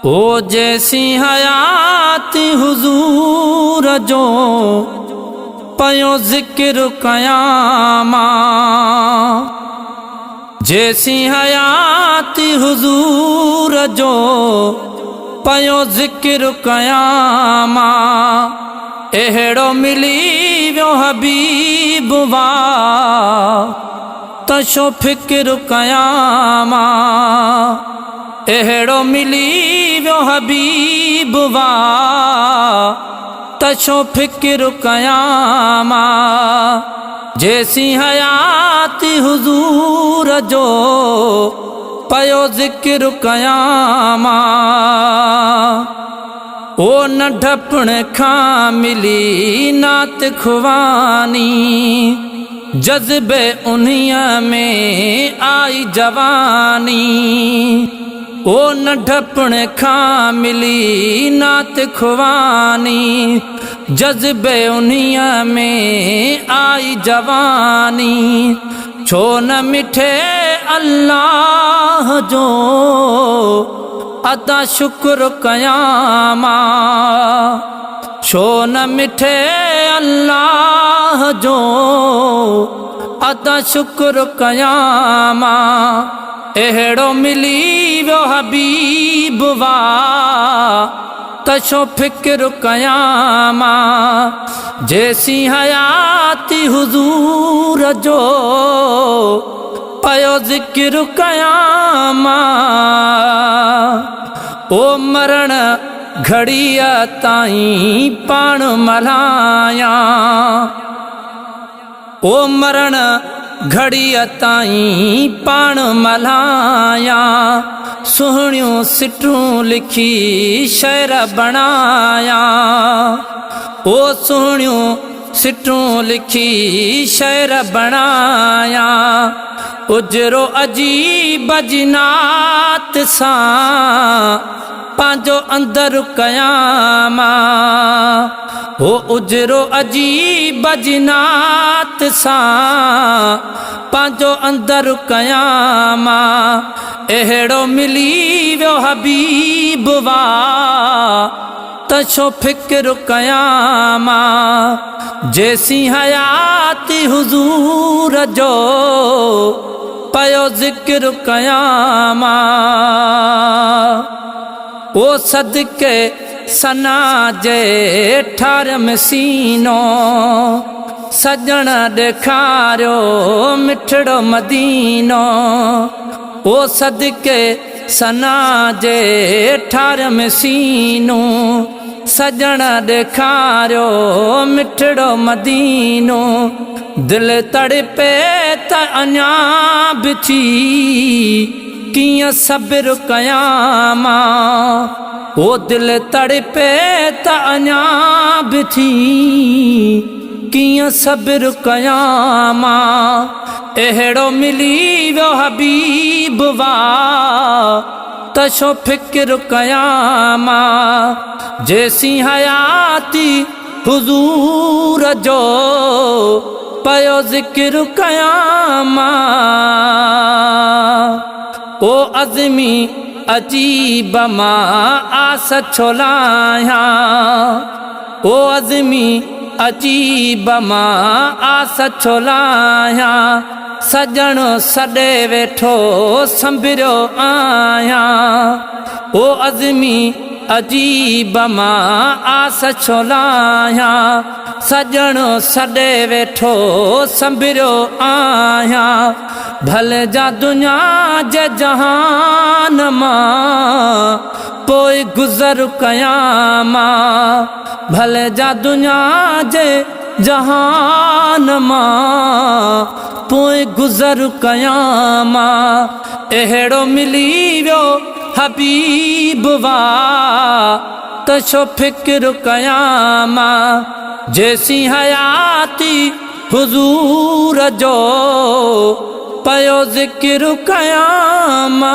ओ जैसी हयात हुजूर जो पयो ज़िक्र कयामा, जैसी हयात हुजूर जो पयो ज़िक्र कयामा, एहड़ो मिली वियो हबीब वाह तशो फिक्र कयामा, एहड़ो मिली वियो हबीब वाह तशो फिक्र कयामा, जैसी हयात हुजूर जो पयो ज़िक्र कयामा। ओ नंढपण खां मिली नात खुवानी, जज़्बे उन्हीअ में आई जवानी। ओ नंढपण खां मिली नात खुवानी, जज़्बे उन्हीअ में आई जवानी। छो न मिठे अल्लाह जो अदा शुक्र कयामा, छो न मिठे अल्लाह जो अदा शुक्र कयामा, एहड़ो मिली वियो हबीब वाह तशो फिक्र कयामा, जैसी हयाती हुजूर जो पयो ज़िक्र कयामा। ओ मरण घड़ीअ ताईं पाण मल्हाया, ओ मरण घड़ीअ ताईं पाण मल्हाया, सुहिणियूं सिटूं लिखी शेर बणाया, ओ सुहिणियूं सिटूं लिखी शेर बणाया। उजरो अजीब जिनात सां पांजो अंदर कयामा, हो उजरो अजीब जिनात सां पांजो अंदर कयामा, एहड़ो मिली वियो हबीब वाह तशो फिक्र कयामा, जैसी हयाती हुजूर जो पयो ज़िक्र कयामा। ओ सदके सना जे ठार में सीनो, सजण ॾेखारियो मिठड़ो मदीनो। ओ सदके सना जे ठार में सीनो, सजण ॾेखारियो मिठड़ो मदीनो। दिल तड़पे त अञा बि थी कीअं सब्र कयामा, ओ दिल तड़पे त अञा बि थी कीअं सब्र कयामा, एहड़ो मिली वियो हबीब वाह तशो फिक्र कयामा, जैसी हयाती हुजूर जो पयो ज़िक्र कयामा। ओ अज़मी अजीब मां आस छोलाया, ओ अज़मी अजीब मां आस छोलाया, सजण सॾे वेठो संभरियो आया। ओ अज़मी अजीब मां आस छोलाया, सजण सॾे वेठो संभरियो आया। भले जा दुनिया जे जहान मां पोइ गुज़र कयामा, भले जा दुनिया जे जहान मां पोइ गुज़र कयामा, एहड़ो मिली वियो हबीब वाह तशो फिक्र कयामा, जैसी हयाती हुजूर जो पयो ज़िक्र कयामा।